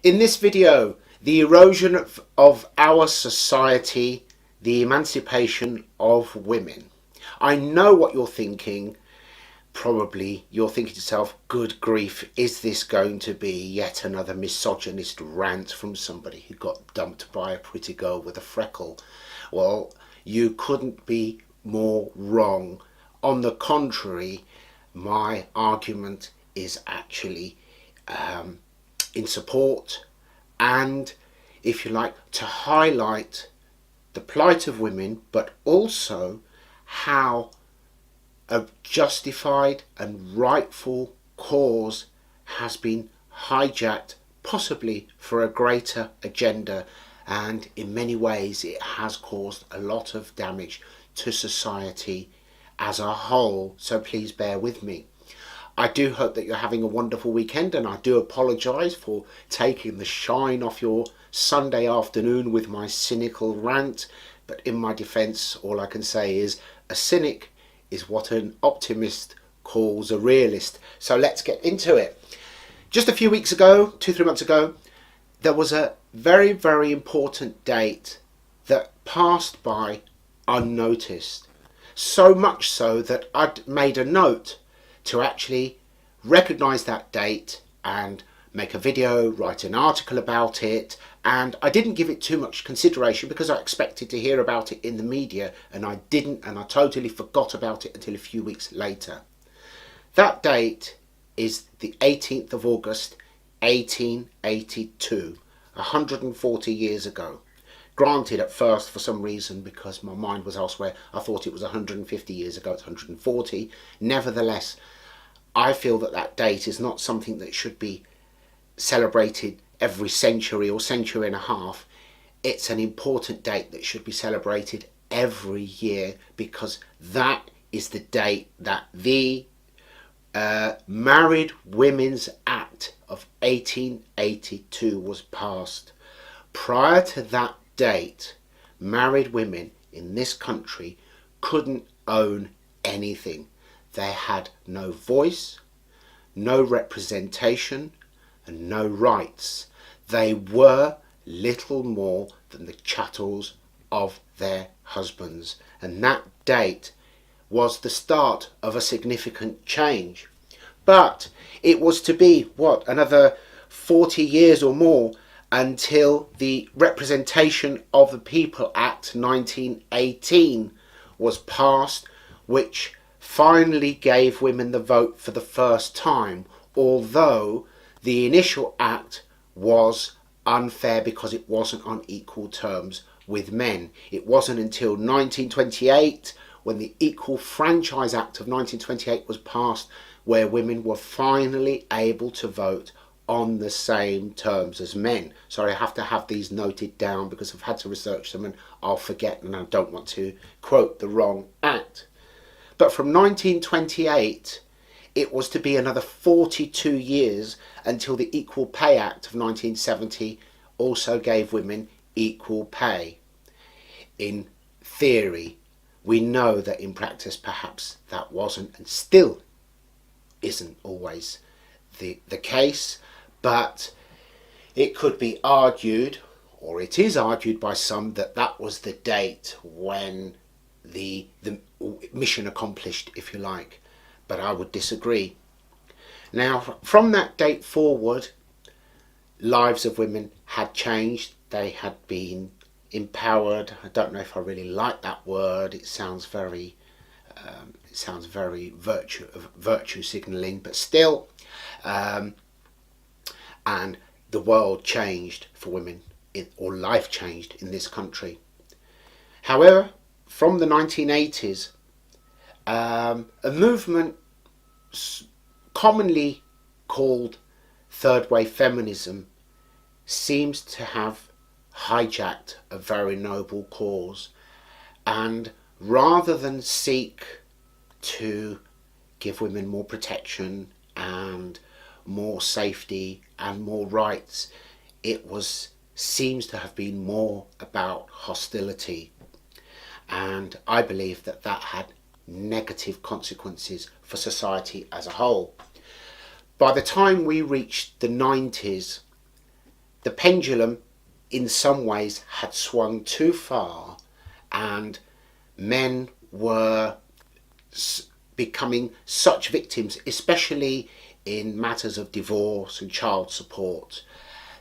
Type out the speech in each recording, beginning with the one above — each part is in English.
In this video, the erosion of our society, the emancipation of women. I know what you're thinking. Probably you're thinking to yourself, good grief, is this going to be yet another misogynist rant from somebody who got dumped by a pretty girl with a freckle? Well, you couldn't be more wrong. On the contrary, my argument is actually in support and, if you like, to highlight the plight of women, but also how a justified and rightful cause has been hijacked, possibly for a greater agenda, and in many ways it has caused a lot of damage to society as a whole. So please bear with me. I do hope that you're having a wonderful weekend, and I do apologise for taking the shine off your Sunday afternoon with my cynical rant, but in my defence all I can say is a cynic is what an optimist calls a realist. So let's get into it. Just a few weeks ago, 2-3 months ago, there was a very, very important date that passed by unnoticed. So much so that I'd made a note to actually recognise that date and make a video, write an article about it, and I didn't give it too much consideration because I expected to hear about it in the media, and I didn't, and I totally forgot about it until a few weeks later. That date is the 18th of August 1882, 140 years ago. Granted, at first, for some reason, because my mind was elsewhere, I thought it was 150 years ago. It's 140. Nevertheless, I feel that that date is not something that should be celebrated every century or century and a half. It's an important date that should be celebrated every year, because that is the date that the Married Women's Act of 1882 was passed. Prior to that date, married women in this country couldn't own anything. They had no voice, no representation, and no rights. They were little more than the chattels of their husbands, and that date was the start of a significant change. But it was to be, another 40 years or more until the Representation of the People Act 1918 was passed, which finally gave women the vote for the first time, although the initial act was unfair because it wasn't on equal terms with men. It wasn't until 1928, when the Equal Franchise Act of 1928 was passed, where women were finally able to vote on the same terms as men. Sorry, I have to have these noted down because I've had to research them and I'll forget, and I don't want to quote the wrong act. But from 1928, it was to be another 42 years until the Equal Pay Act of 1970 also gave women equal pay. In theory, we know that in practice perhaps that wasn't and still isn't always the case, but it could be argued, or it is argued by some, that that was the date when the mission accomplished, if you like, but I would disagree. Now, from that date forward, lives of women had changed. They had been empowered. I don't know if I really like that word. It sounds very virtue signalling, but still, and the world changed for women, or life changed in this country. However, from the 1980s, a movement commonly called third wave feminism seems to have hijacked a very noble cause, and rather than seek to give women more protection and more safety and more rights, it seems to have been more about hostility. And I believe that that had negative consequences for society as a whole. By the time we reached the 90s, the pendulum in some ways had swung too far, and men were becoming such victims, especially in matters of divorce and child support.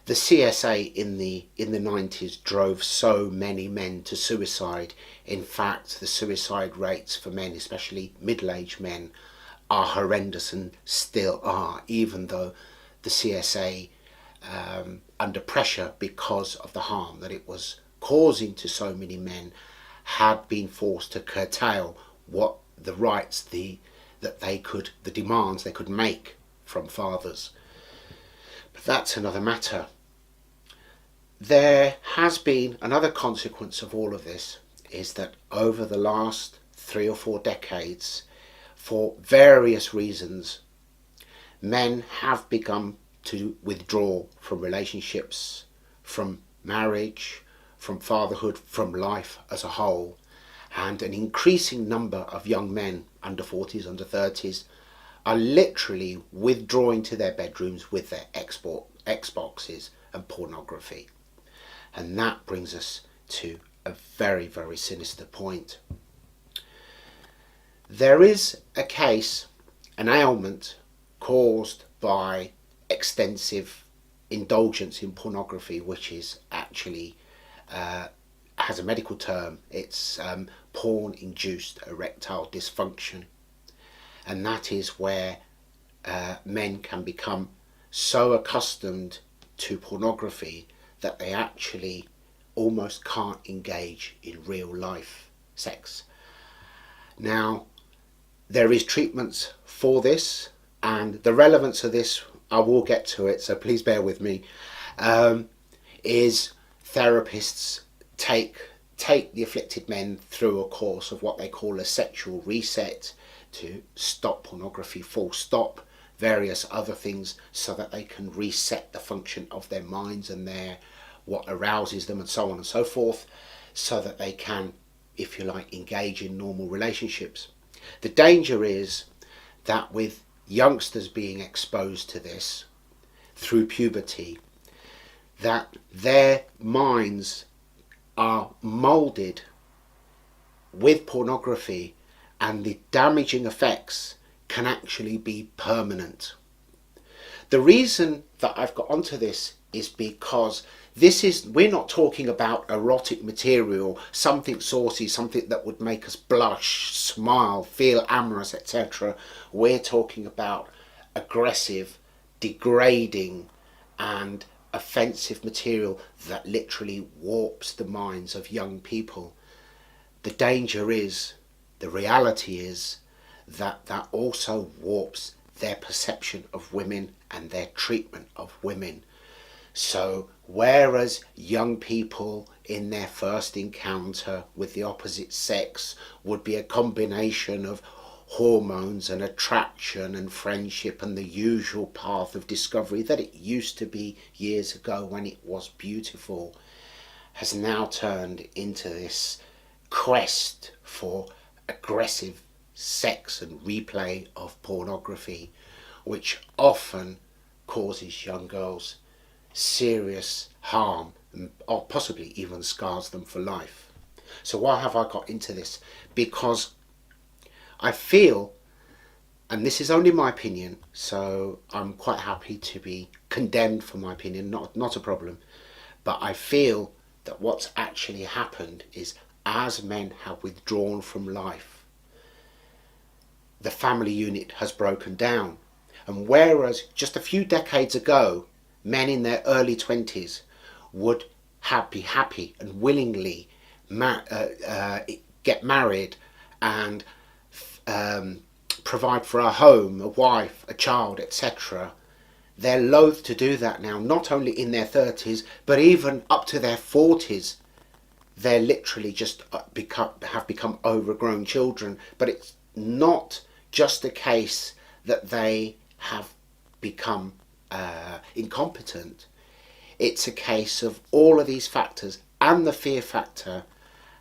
The CSA in the 90s drove so many men to suicide. In fact, the suicide rates for men, especially middle-aged men, are horrendous and still are, even though the CSA, under pressure because of the harm that it was causing to so many men, had been forced to curtail what the rights, the demands they could make from fathers. But that's another matter. There has been another consequence of all of this, is that over the last 3 or 4 decades, for various reasons, men have begun to withdraw from relationships, from marriage, from fatherhood, from life as a whole, and an increasing number of young men, under 40s, under 30s, are literally withdrawing to their bedrooms with their Xboxes and pornography. And that brings us to a very, very sinister point. There is a case, an ailment caused by extensive indulgence in pornography, which is actually has a medical term. It's porn-induced erectile dysfunction, and that is where men can become so accustomed to pornography that they actually almost can't engage in real life sex. Now, there is treatments for this, and the relevance of this, I will get to it, so please bear with me, is therapists take the afflicted men through a course of what they call a sexual reset, to stop pornography full stop, various other things, so that they can reset the function of their minds and what arouses them and so on and so forth, so that they can, if you like, engage in normal relationships. The danger is that with youngsters being exposed to this through puberty, that their minds are moulded with pornography, and the damaging effects can actually be permanent. The reason that I've got onto this is because we're not talking about erotic material, something saucy, something that would make us blush, smile, feel amorous, etc. We're talking about aggressive, degrading and offensive material that literally warps the minds of young people. The danger is, the reality is, that also warps their perception of women and their treatment of women. So whereas young people in their first encounter with the opposite sex would be a combination of hormones and attraction and friendship and the usual path of discovery that it used to be years ago when it was beautiful, has now turned into this quest for aggressive sex and replay of pornography, which often causes young girls serious harm, or possibly even scars them for life. So why have I got into this? Because I feel, and this is only my opinion, so I'm quite happy to be condemned for my opinion, not a problem, but I feel that what's actually happened is, as men have withdrawn from life, the family unit has broken down. And whereas just a few decades ago, men in their early 20s would be happy and willingly get married and provide for a home, a wife, a child, etc., they're loath to do that now, not only in their 30s, but even up to their 40s. They're literally just have become overgrown children. But it's not just a case that they have become incompetent. It's a case of all of these factors, and the fear factor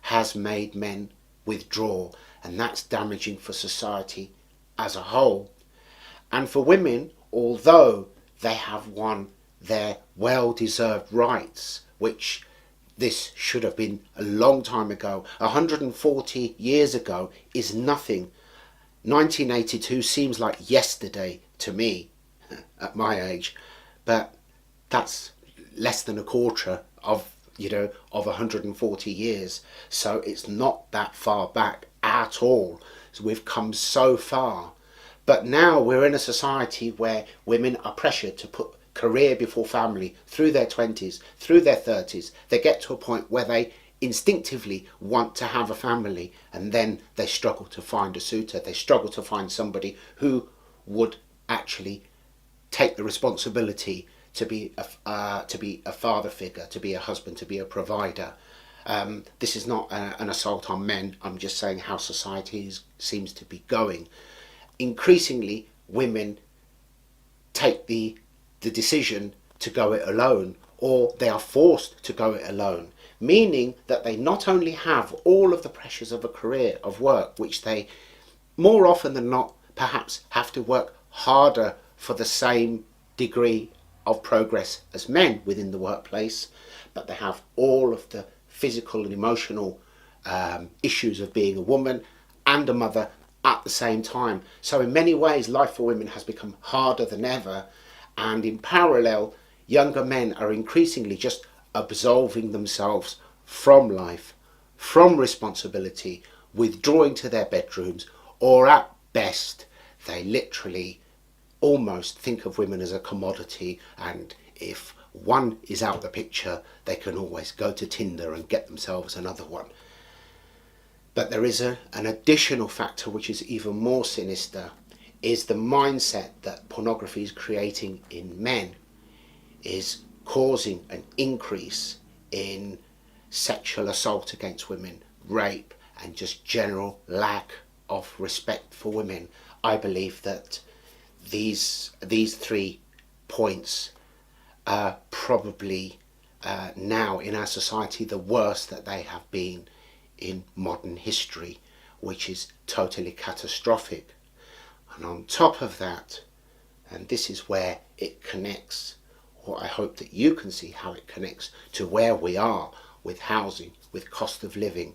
has made men withdraw, and that's damaging for society as a whole. And for women, although they have won their well-deserved rights, which this should have been a long time ago. 140 years ago is nothing. 1982 seems like yesterday to me at my age, but that's less than a quarter of 140 years. So it's not that far back at all. So we've come so far. But now we're in a society where women are pressured to put career before family through their 20s, through their 30s. They get to a point where they instinctively want to have a family, and then they struggle to find a suitor. They struggle to find somebody who would actually take the responsibility to be a father figure, to be a husband, to be a provider. This is not an assault on men. I'm just saying how society seems to be going. Increasingly, women take the decision to go it alone, or they are forced to go it alone, meaning that they not only have all of the pressures of a career, of work, which they more often than not perhaps have to work harder for the same degree of progress as men within the workplace, but they have all of the physical and emotional issues of being a woman and a mother at the same time. So in many ways, life for women has become harder than ever, and in parallel, younger men are increasingly just absolving themselves from life, from responsibility, withdrawing to their bedrooms, or at best, they literally almost think of women as a commodity, and if one is out the picture, they can always go to Tinder and get themselves another one. But there is an additional factor which is even more sinister, is the mindset that pornography is creating in men, is causing an increase in sexual assault against women, rape, and just general lack of respect for women. I believe that these 3 points are probably now in our society the worst that they have been in modern history, which is totally catastrophic. And on top of that, and this is where it connects, or I hope that you can see how it connects to where we are with housing, with cost of living,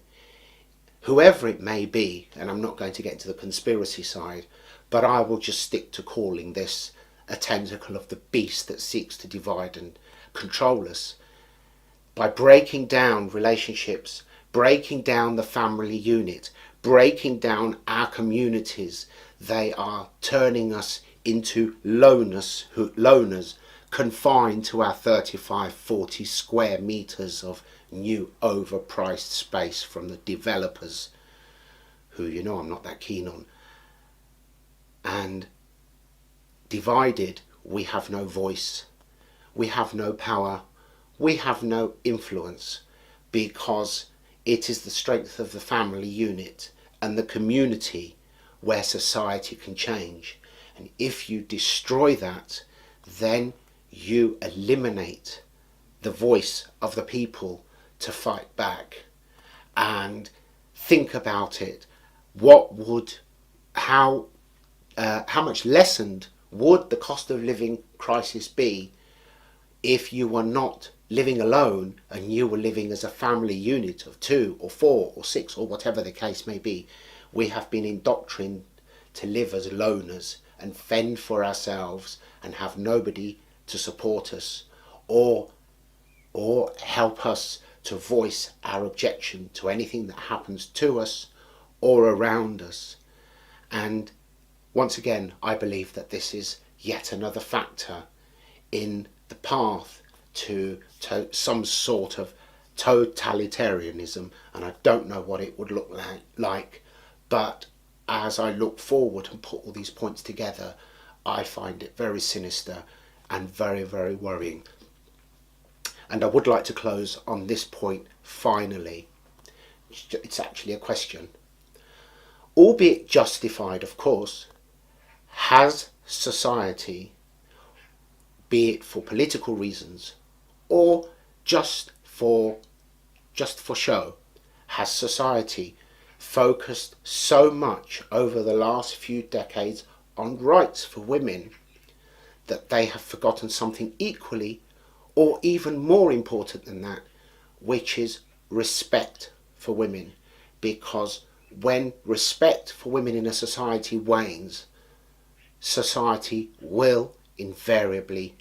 whoever it may be, and I'm not going to get into the conspiracy side, but I will just stick to calling this a tentacle of the beast that seeks to divide and control us. By breaking down relationships, breaking down the family unit, breaking down our communities, they are turning us into loners, confined to our 35-40 square meters of new overpriced space from the developers, who I'm not that keen on. And divided, we have no voice, we have no power, we have no influence, because it is the strength of the family unit and the community where society can change. And if you destroy that, then you eliminate the voice of the people to fight back. And think about it. How much lessened would the cost of living crisis be if you were not living alone and you were living as a family unit of 2 or 4 or 6 or whatever the case may be? We have been indoctrinated to live as loners and fend for ourselves and have nobody to support us or help us to voice our objection to anything that happens to us or around us. And once again, I believe that this is yet another factor in the path to some sort of totalitarianism, and I don't know what it would look like, but as I look forward and put all these points together, I find it very sinister and very, very worrying. And I would like to close on this point finally. It's actually a question, albeit justified, of course. Has society, be it for political reasons or just for show, has society focused so much over the last few decades on rights for women that they have forgotten something equally or even more important than that, which is respect for women. Because when respect for women in a society wanes, society will invariably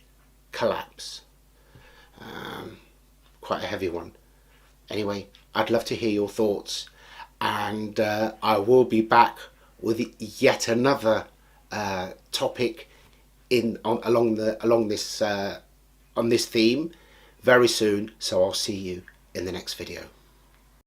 collapse. Quite a heavy one. Anyway, I'd love to hear your thoughts, and I will be back with yet another topic on this theme very soon. So I'll see you in the next video.